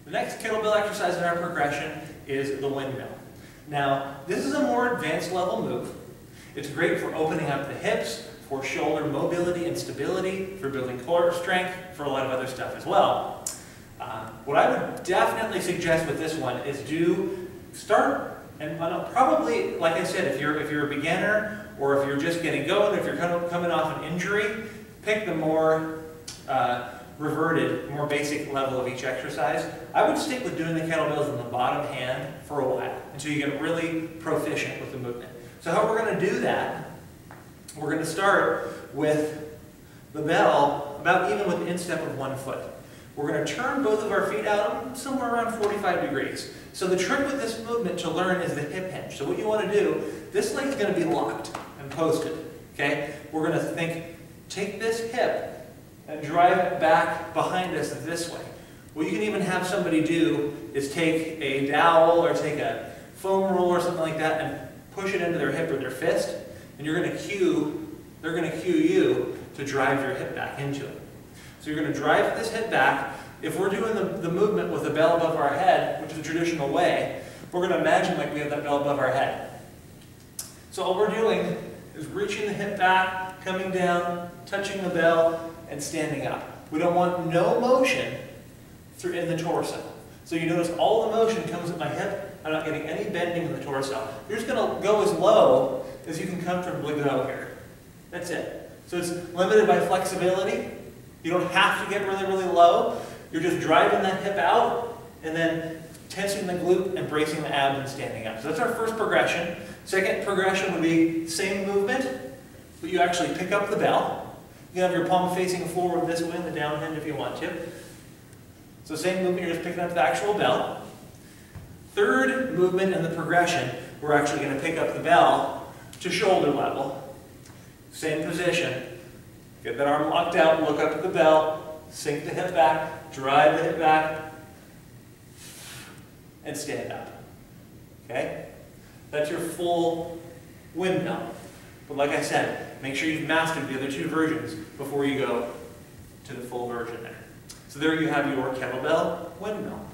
The next kettlebell exercise in our progression is the windmill. Now, this is a more advanced level move. It's great for opening up the hips, for shoulder mobility and stability, for building core strength, for a lot of other stuff as well. What I would definitely suggest with this one is start, and probably, like I said, if you're a beginner, or if you're just getting going, if you're coming off an injury, pick the more reverted, more basic level of each exercise. I would stick with doing the kettlebells in the bottom hand for a while, until you get really proficient with the movement. So how we're going to do that, we're going to start with the bell about even with the instep of 1 foot. We're going to turn both of our feet out somewhere around 45 degrees. So the trick with this movement to learn is the hip hinge. So what you want to do, this leg's going to be locked and posted. Okay? We're going to take this hip and drive it back behind us this way. What you can even have somebody do is take a dowel or take a foam roll or something like that and push it into their hip with their fist, and they're going to cue you to drive your hip back into it. So you're going to drive this hip back. If we're doing the movement with the bell above our head, which is the traditional way, we're going to imagine like we have that bell above our head. So all we're doing is reaching the hip back, coming down, touching the bell, and standing up. We don't want no motion in the torso. So you notice all the motion comes at my hip. I'm not getting any bending in the torso. You're just going to go as low as you can comfortably go here. That's it. So it's limited by flexibility. You don't have to get really, really low. You're just driving that hip out and then tensing the glute and bracing the abs and standing up. So that's our first progression. Second progression would be same movement, but you actually pick up the bell. You can have your palm facing forward this way in the down hand if you want to. So same movement, you're just picking up the actual bell. Third movement in the progression, we're actually going to pick up the bell to shoulder level. Same position. Get that arm locked out, look up at the bell, sink the hip back, drive the hip back, and stand up. Okay? That's your full windmill. But like I said, make sure you've mastered the other two versions before you go to the full version there. So there you have your kettlebell windmill.